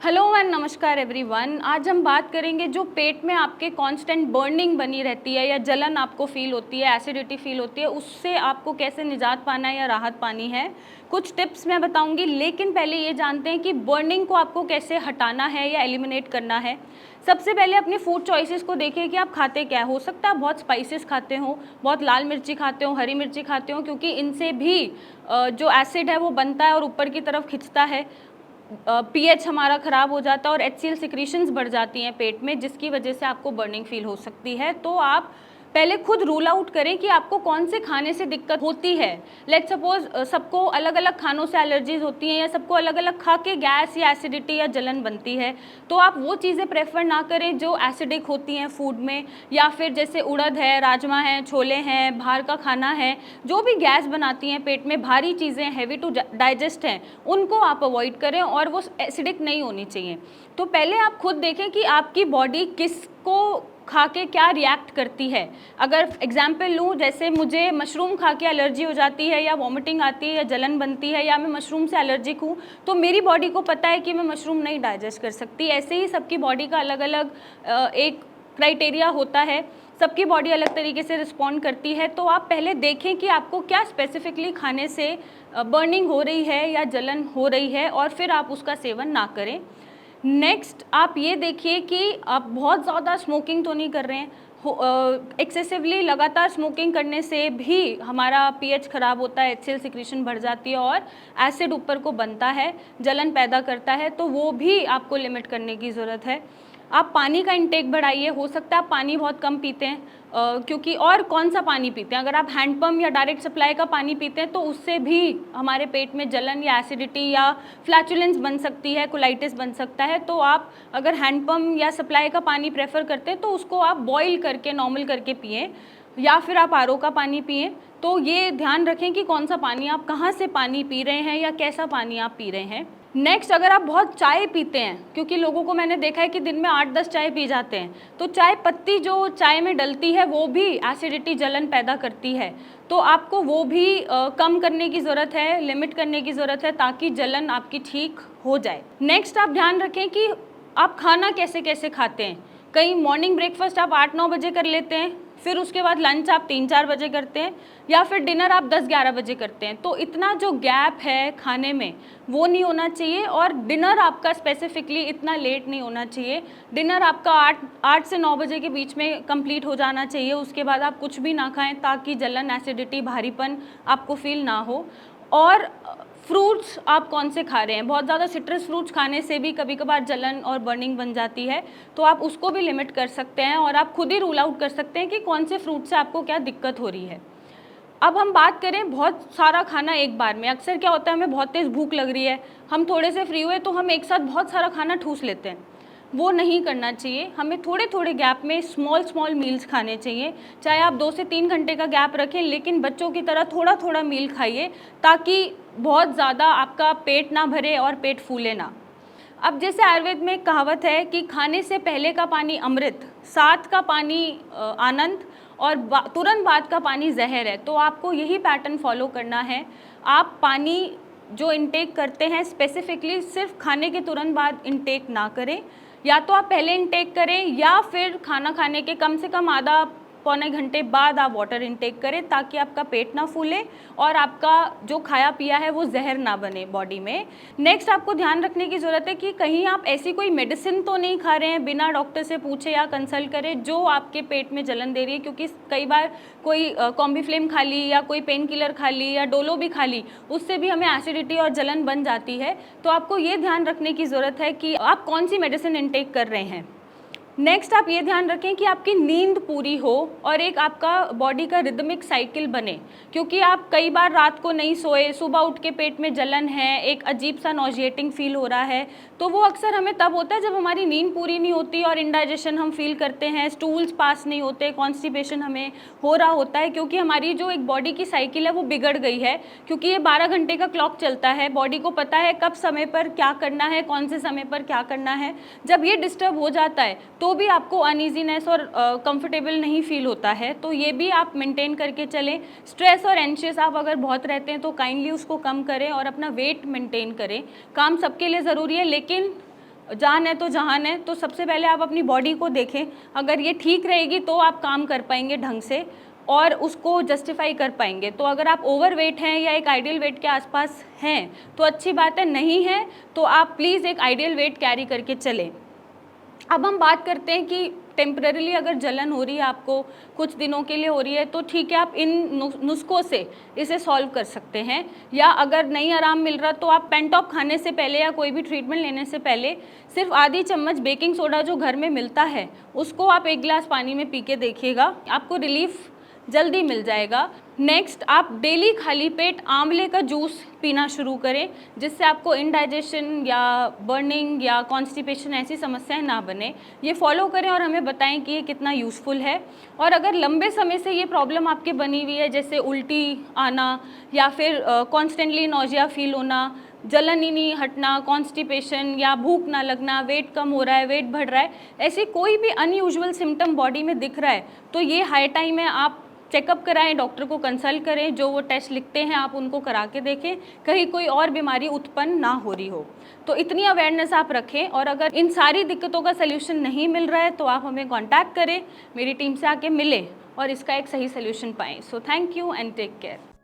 Hello and नमस्कार everyone. आज हम बात करेंगे जो पेट में आपके कांस्टेंट बर्निंग बनी रहती है या जलन आपको फील होती है, एसिडिटी फील होती है, उससे आपको कैसे निजात पाना है या राहत पानी है। कुछ टिप्स मैं बताऊंगी, लेकिन पहले ये जानते हैं कि बर्निंग को आपको कैसे हटाना है या एलिमिनेट करना है। सबसे पहले अपने फूड चॉइसेस को देखिए कि आप खाते क्या हो सकता है बहुत स्पाइसेस खाते हो, बहुत लाल मिर्ची खाते हो, हरी मिर्ची खाते हो, क्योंकि इनसे भी जो एसिड है वो बनता है और ऊपर की तरफ खिंचता है। पीएच हमारा ख़राब हो जाता है और HCl सिक्रीशंस बढ़ जाती हैं पेट में, जिसकी वजह से आपको बर्निंग फील हो सकती है। तो आप पहले खुद रूल आउट करें कि आपको कौन से खाने से दिक्कत होती है। लेट्स सपोज सबको अलग अलग खानों से एलर्जीज होती हैं या सबको अलग अलग खा के गैस या एसिडिटी या जलन बनती है, तो आप वो चीज़ें प्रेफर ना करें जो एसिडिक होती हैं फूड में, या फिर जैसे उड़द है, राजमा है, छोले हैं, बाहर का खाना है, जो भी गैस बनाती हैं पेट में, भारी चीज़ें हैवी टू डाइजेस्ट हैं, उनको आप अवॉइड करें और वो एसिडिक नहीं होनी चाहिए। तो पहले आप खुद देखें कि आपकी बॉडी किसको खा के क्या रिएक्ट करती है। अगर एग्जाम्पल लूँ, जैसे मुझे मशरूम खा के एलर्जी हो जाती है या वॉमिटिंग आती है या जलन बनती है या मैं मशरूम से एलर्जिक हूँ, तो मेरी बॉडी को पता है कि मैं मशरूम नहीं डाइजेस्ट कर सकती। ऐसे ही सबकी बॉडी का अलग अलग एक क्राइटेरिया होता है, सबकी बॉडी अलग तरीके से रिस्पॉन्ड करती है। तो आप पहले देखें कि आपको क्या स्पेसिफिकली खाने से बर्निंग हो रही है या जलन हो रही है, और फिर आप उसका सेवन ना करें। नेक्स्ट आप ये देखिए कि आप बहुत ज़्यादा स्मोकिंग तो नहीं कर रहे हैं। एक्सेसिवली लगातार स्मोकिंग करने से भी हमारा पीएच ख़राब होता है, HCl सिक्रीशन बढ़ जाती है और एसिड ऊपर को बनता है, जलन पैदा करता है, तो वो भी आपको लिमिट करने की ज़रूरत है। आप पानी का इंटेक बढ़ाइए। हो सकता है आप पानी बहुत कम पीते हैं, क्योंकि और कौन सा पानी पीते हैं, अगर आप हैंडपम्प या डायरेक्ट सप्लाई का पानी पीते हैं तो उससे भी हमारे पेट में जलन या एसिडिटी या फ्लैचुलेंस बन सकती है, कोलाइटिस बन सकता है। तो आप अगर हैंडपम्प या सप्लाई का पानी प्रेफर करते हैं तो उसको आप बॉईल करके नॉर्मल करके पिएं, या फिर आप RO का पानी पिएं। तो ये ध्यान रखें कि कौन सा पानी आप कहाँ से पानी पी रहे हैं या कैसा पानी आप पी रहे हैं। नेक्स्ट, अगर आप बहुत चाय पीते हैं, क्योंकि लोगों को मैंने देखा है कि दिन में 8-10 चाय पी जाते हैं, तो चाय पत्ती जो चाय में डलती है वो भी एसिडिटी जलन पैदा करती है। तो आपको वो भी कम करने की ज़रूरत है, लिमिट करने की ज़रूरत है, ताकि जलन आपकी ठीक हो जाए। नेक्स्ट, आप ध्यान रखें कि आप खाना कैसे कैसे खाते हैं। कहीं मॉर्निंग ब्रेकफास्ट आप 8-9 बजे कर लेते हैं, फिर उसके बाद लंच आप 3-4 बजे करते हैं, या फिर डिनर आप 10-11 बजे करते हैं। तो इतना जो गैप है खाने में वो नहीं होना चाहिए, और डिनर आपका स्पेसिफिकली इतना लेट नहीं होना चाहिए। डिनर आपका 8 से 9 बजे के बीच में कंप्लीट हो जाना चाहिए। उसके बाद आप कुछ भी ना खाएं, ताकि जलन, एसिडिटी, भारीपन आपको फील ना हो। और फ्रूट्स आप कौन से खा रहे हैं। बहुत ज़्यादा सिट्रस फ्रूट्स खाने से भी कभी कभार जलन और बर्निंग बन जाती है, तो आप उसको भी लिमिट कर सकते हैं और आप खुद ही रूल आउट कर सकते हैं कि कौन से फ्रूट से आपको क्या दिक्कत हो रही है। अब हम बात करें बहुत सारा खाना एक बार में। अक्सर क्या होता है, हमें बहुत तेज़ भूख लग रही है, हम थोड़े से फ्री हुए तो हम एक साथ बहुत सारा खाना ठूस लेते हैं। वो नहीं करना चाहिए। हमें थोड़े थोड़े गैप में स्मॉल मील्स खाने चाहिए। चाहे आप 2 से 3 घंटे का गैप रखें, लेकिन बच्चों की तरह थोड़ा थोड़ा मील खाइए, ताकि बहुत ज़्यादा आपका पेट ना भरे और पेट फूले ना। अब जैसे आयुर्वेद में कहावत है कि खाने से पहले का पानी अमृत, साथ का पानी आनंद, और तुरंत बाद का पानी जहर है। तो आपको यही पैटर्न फॉलो करना है। आप पानी जो इनटेक करते हैं स्पेसिफिकली सिर्फ खाने के तुरंत बाद इनटेक ना करें, या तो आप पहले इनटेक करें या फिर खाना खाने के कम से कम आधा पौने घंटे बाद आप वाटर इनटेक करें, ताकि आपका पेट ना फूले और आपका जो खाया पिया है वो जहर ना बने बॉडी में। नेक्स्ट, आपको ध्यान रखने की ज़रूरत है कि कहीं आप ऐसी कोई मेडिसिन तो नहीं खा रहे हैं बिना डॉक्टर से पूछे या कंसल्ट करें, जो आपके पेट में जलन दे रही है। क्योंकि कई बार कोई कॉम्बीफ्लेम खा ली या कोई पेन किलर खा ली या डोलो भी खा ली, उससे भी हमें एसिडिटी और जलन बन जाती है। तो आपको ये ध्यान रखने की ज़रूरत है कि आप कौन सी मेडिसिन इनटेक कर रहे हैं। नेक्स्ट, आप ये ध्यान रखें कि आपकी नींद पूरी हो और एक आपका बॉडी का रिदमिक साइकिल बने। क्योंकि आप कई बार रात को नहीं सोए, सुबह उठ के पेट में जलन है, एक अजीब सा नॉजिएटिंग फील हो रहा है, तो वो अक्सर हमें तब होता है जब हमारी नींद पूरी नहीं होती और इंडाइजेशन हम फील करते हैं, स्टूल्स पास नहीं होते, कॉन्स्टिपेशन हमें हो रहा होता है। क्योंकि हमारी जो एक बॉडी की साइकिल है वो बिगड़ गई है। क्योंकि ये 12 घंटे का क्लॉक चलता है, बॉडी को पता है कब समय पर क्या करना है, कौन से समय पर क्या करना है। जब ये डिस्टर्ब हो जाता है तो भी आपको अनईजीनेस और कंफर्टेबल नहीं फील होता है। तो ये भी आप मेंटेन करके चलें। स्ट्रेस और एंशियस आप अगर बहुत रहते हैं तो काइंडली उसको कम करें और अपना वेट मेंटेन करें। काम सबके लिए ज़रूरी है, लेकिन जान है तो जहान है। तो सबसे पहले आप अपनी बॉडी को देखें, अगर ये ठीक रहेगी तो आप काम कर पाएंगे ढंग से और उसको जस्टिफाई कर पाएंगे। तो अगर आप ओवरवेट हैं या एक आइडियल वेट के आसपास हैं तो अच्छी बात है, नहीं है तो आप प्लीज़ एक आइडियल वेट कैरी करके चलें। अब हम बात करते हैं कि टेम्परेरीली अगर जलन हो रही है आपको, कुछ दिनों के लिए हो रही है, तो ठीक है, आप इन नुस्खों से इसे सॉल्व कर सकते हैं। या अगर नहीं आराम मिल रहा तो आप पेंटॉप खाने से पहले या कोई भी ट्रीटमेंट लेने से पहले सिर्फ आधी चम्मच बेकिंग सोडा जो घर में मिलता है उसको आप 1 गिलास पानी में पी के देखिएगा, आपको रिलीफ जल्दी मिल जाएगा। नेक्स्ट, आप डेली खाली पेट आंवले का जूस पीना शुरू करें, जिससे आपको इंडाइजेशन या बर्निंग या कॉन्स्टिपेशन ऐसी समस्याएं ना बने। ये फॉलो करें और हमें बताएं कि ये कितना यूज़फुल है। और अगर लंबे समय से ये प्रॉब्लम आपके बनी हुई है, जैसे उल्टी आना या फिर कॉन्स्टेंटली नोजिया फील होना, जलन ही नहीं हटना, कॉन्स्टिपेशन या भूख ना लगना, वेट कम हो रहा है, वेट बढ़ रहा है, ऐसे कोई भी अनयूजुअल सिम्टम बॉडी में दिख रहा है, तो ये हाई टाइम है आप चेकअप कराएं, डॉक्टर को कंसल्ट करें, जो वो टेस्ट लिखते हैं आप उनको करा के देखें, कहीं कोई और बीमारी उत्पन्न ना हो रही हो। तो इतनी अवेयरनेस आप रखें। और अगर इन सारी दिक्कतों का सल्यूशन नहीं मिल रहा है तो आप हमें कॉन्टैक्ट करें, मेरी टीम से आके मिलें और इसका एक सही सल्यूशन पाएँ। So thank you and take care.